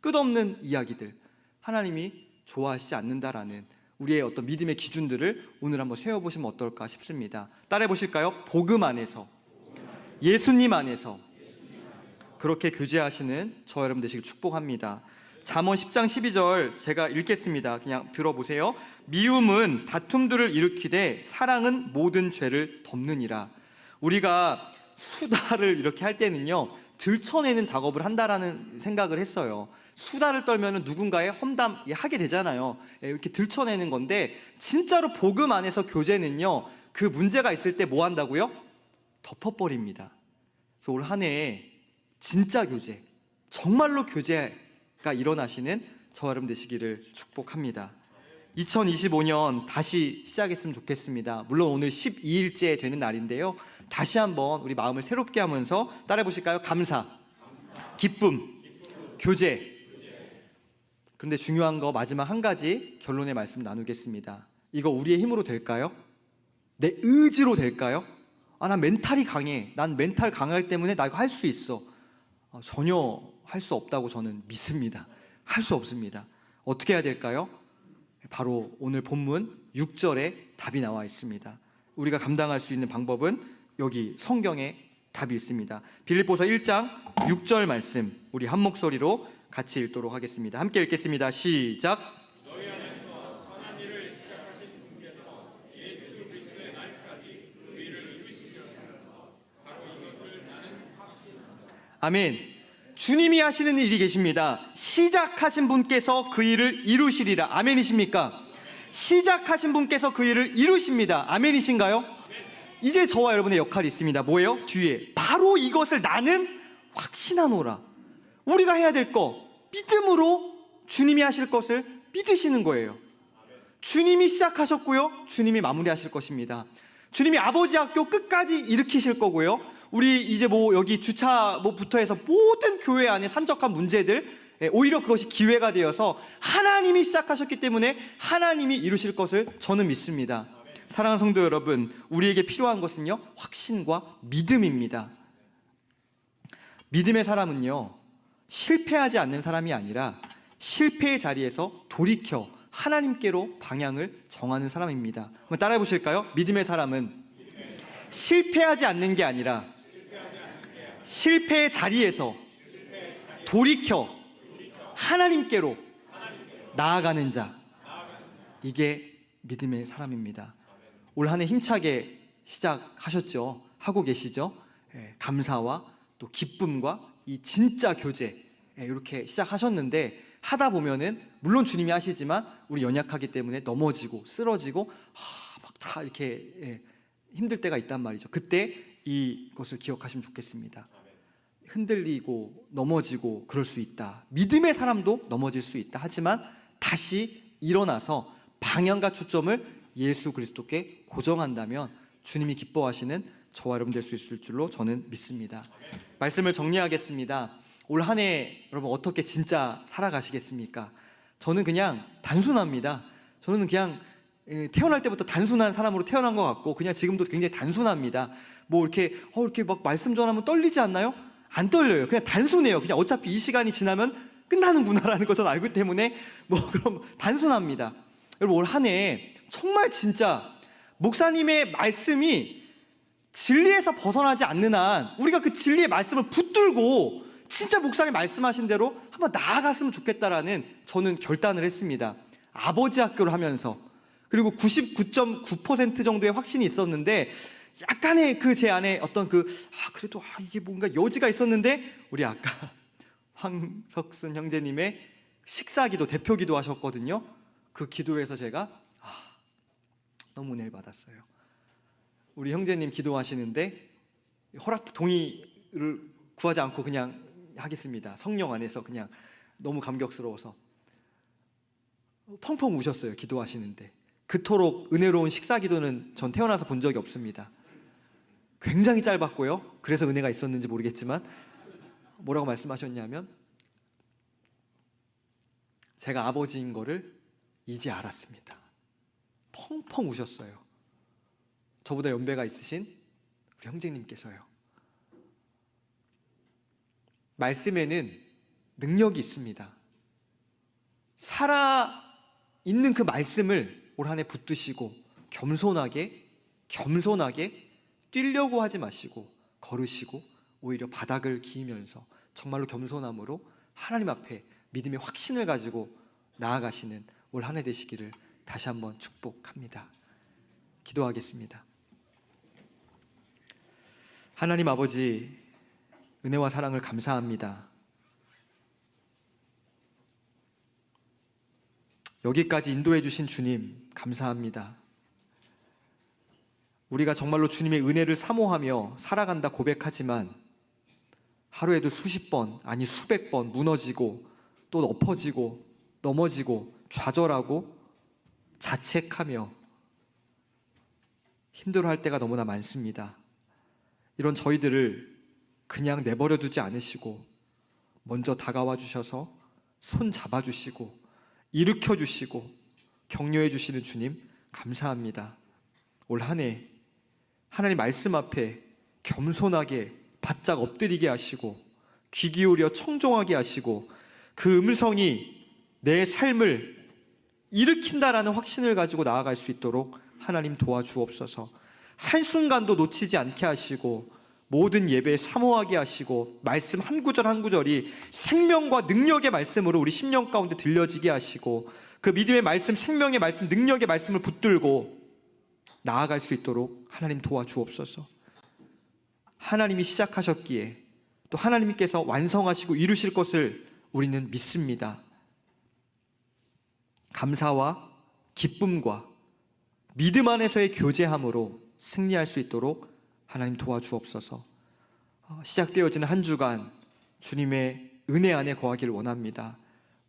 끝없는 이야기들, 하나님이 좋아하시지 않는다라는 우리의 어떤 믿음의 기준들을 오늘 한번 세워보시면 어떨까 싶습니다. 따라해 보실까요? 복음 안에서, 예수님 안에서 그렇게 교제하시는 저 여러분 되시길 축복합니다. 잠언 10장 12절 제가 읽겠습니다. 그냥 들어보세요. 미움은 다툼들을 일으키되 사랑은 모든 죄를 덮느니라. 우리가 수다를 이렇게 할 때는요, 들춰내는 작업을 한다라는 생각을 했어요. 수다를 떨면 누군가의 험담하게 되잖아요. 이렇게 들춰내는 건데, 진짜로 복음 안에서 교제는요, 그 문제가 있을 때 뭐 한다고요? 덮어버립니다. 그래서 올 한 해 진짜 교제, 정말로 교제가 일어나시는 저 여러분 되시기를 축복합니다. 2025년 다시 시작했으면 좋겠습니다. 물론 오늘 12일째 되는 날인데요, 다시 한번 우리 마음을 새롭게 하면서 따라해 보실까요? 감사, 기쁨, 교제. 그런데 중요한 거 마지막 한 가지 결론의 말씀 나누겠습니다. 이거 우리의 힘으로 될까요? 내 의지로 될까요? 난 멘탈이 강해, 난 멘탈 강하기 때문에 나 이거 할 수 있어. 전혀 할 수 없다고 저는 믿습니다. 할 수 없습니다. 어떻게 해야 될까요? 바로 오늘 본문 6절에 답이 나와 있습니다. 우리가 감당할 수 있는 방법은 여기 성경에 답이 있습니다. 빌립보서 1장 6절 말씀 우리 한 목소리로 같이 읽도록 하겠습니다. 함께 읽겠습니다. 시작. 너희 안에서 선한 일을 시작하신 분께서 예수 그리스도의 날까지 그 일을 이루시리라. 바로 이것을 나는 확신한다. 아멘. 주님이 하시는 일이 계십니다. 시작하신 분께서 그 일을 이루시리라. 아멘이십니까? 시작하신 분께서 그 일을 이루십니다. 아멘이신가요? 이제 저와 여러분의 역할이 있습니다. 뭐예요? 뒤에 바로 이것을 나는 확신하노라. 우리가 해야 될 거, 믿음으로 주님이 하실 것을 믿으시는 거예요. 주님이 시작하셨고요, 주님이 마무리하실 것입니다. 주님이 아버지 학교 끝까지 일으키실 거고요, 우리 이제 여기 주차부터 해서 모든 교회 안에 산적한 문제들, 오히려 그것이 기회가 되어서 하나님이 시작하셨기 때문에 하나님이 이루실 것을 저는 믿습니다. 사랑하는 성도 여러분, 우리에게 필요한 것은요, 확신과 믿음입니다. 믿음의 사람은요, 실패하지 않는 사람이 아니라 실패의 자리에서 돌이켜 하나님께로 방향을 정하는 사람입니다. 한번 따라해 보실까요? 믿음의 사람은 실패하지 않는 게 아니라 실패의 자리에서 돌이켜 하나님께로 나아가는 자, 이게 믿음의 사람입니다. 올 한 해 힘차게 시작하셨죠? 하고 계시죠? 감사와 또 기쁨과 이 진짜 교제, 이렇게 시작하셨는데 하다 보면은 물론 주님이 하시지만 우리 연약하기 때문에 넘어지고 쓰러지고 막 다 이렇게 힘들 때가 있단 말이죠. 그때 이것을 기억하시면 좋겠습니다. 흔들리고 넘어지고 그럴 수 있다. 믿음의 사람도 넘어질 수 있다. 하지만 다시 일어나서 방향과 초점을 예수 그리스도께 고정한다면 주님이 기뻐하시는 저와 여러분 될 수 있을 줄로 저는 믿습니다. 말씀을 정리하겠습니다. 올 한 해 여러분 어떻게 진짜 살아가시겠습니까? 저는 그냥 단순합니다. 저는 그냥 태어날 때부터 단순한 사람으로 태어난 것 같고 그냥 지금도 굉장히 단순합니다. 뭐 이렇게 막 말씀 전하면 떨리지 않나요? 안 떨려요. 그냥 단순해요. 그냥 어차피 이 시간이 지나면 끝나는구나라는 것을 알기 때문에 그럼 단순합니다. 여러분 올 한 해 정말 진짜 목사님의 말씀이 진리에서 벗어나지 않는 한 우리가 그 진리의 말씀을 붙들고 진짜 목사님 말씀하신 대로 한번 나아갔으면 좋겠다라는 저는 결단을 했습니다. 아버지 학교를 하면서 그리고 99.9% 정도의 확신이 있었는데 약간의 제 안에 어떤 그래도 이게 뭔가 여지가 있었는데 우리 아까 황석순 형제님의 식사기도 대표기도 하셨거든요. 그 기도에서 제가 너무 은혜를 받았어요. 우리 형제님 기도하시는데 허락 동의를 구하지 않고 그냥 하겠습니다. 성령 안에서 그냥 너무 감격스러워서 펑펑 우셨어요. 기도하시는데 그토록 은혜로운 식사기도는 전 태어나서 본 적이 없습니다. 굉장히 짧았고요. 그래서 은혜가 있었는지 모르겠지만 뭐라고 말씀하셨냐면 제가 아버지인 거를 이제 알았습니다. 펑펑 우셨어요. 저보다 연배가 있으신 우리 형제님께서요. 말씀에는 능력이 있습니다. 살아있는 그 말씀을 올 한 해 붙드시고 겸손하게 뛰려고 하지 마시고 걸으시고 오히려 바닥을 기이면서 정말로 겸손함으로 하나님 앞에 믿음의 확신을 가지고 나아가시는 올 한 해 되시기를 다시 한번 축복합니다. 기도하겠습니다. 하나님 아버지, 은혜와 사랑을 감사합니다. 여기까지 인도해 주신 주님 감사합니다. 우리가 정말로 주님의 은혜를 사모하며 살아간다 고백하지만 하루에도 수십 번 아니 수백 번 무너지고 또 엎어지고 넘어지고 좌절하고 자책하며 힘들어할 때가 너무나 많습니다. 이런 저희들을 그냥 내버려 두지 않으시고 먼저 다가와 주셔서 손 잡아주시고 일으켜 주시고 격려해 주시는 주님 감사합니다. 올 한 해 하나님 말씀 앞에 겸손하게 바짝 엎드리게 하시고 귀 기울여 청종하게 하시고 그 음성이 내 삶을 일으킨다라는 확신을 가지고 나아갈 수 있도록 하나님 도와주옵소서. 한순간도 놓치지 않게 하시고 모든 예배에 사모하게 하시고 말씀 한 구절 한 구절이 생명과 능력의 말씀으로 우리 심령 가운데 들려지게 하시고 그 믿음의 말씀, 생명의 말씀, 능력의 말씀을 붙들고 나아갈 수 있도록 하나님 도와주옵소서. 하나님이 시작하셨기에 또 하나님께서 완성하시고 이루실 것을 우리는 믿습니다. 감사와 기쁨과 믿음 안에서의 교제함으로 승리할 수 있도록 하나님 도와주옵소서. 시작되어지는 한 주간 주님의 은혜 안에 거하기를 원합니다.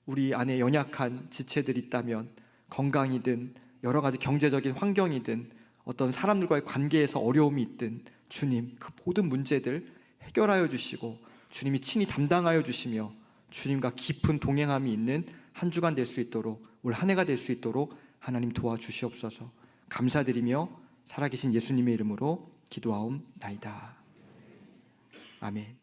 우리 안에 연약한 지체들이 있다면 건강이든 여러 가지 경제적인 환경이든 어떤 사람들과의 관계에서 어려움이 있든 주님 그 모든 문제들 해결하여 주시고 주님이 친히 담당하여 주시며 주님과 깊은 동행함이 있는 한 주간 될 수 있도록 올 한 해가 될 수 있도록 하나님 도와주시옵소서. 감사드리며 살아계신 예수님의 이름으로 기도하옵나이다. 아멘.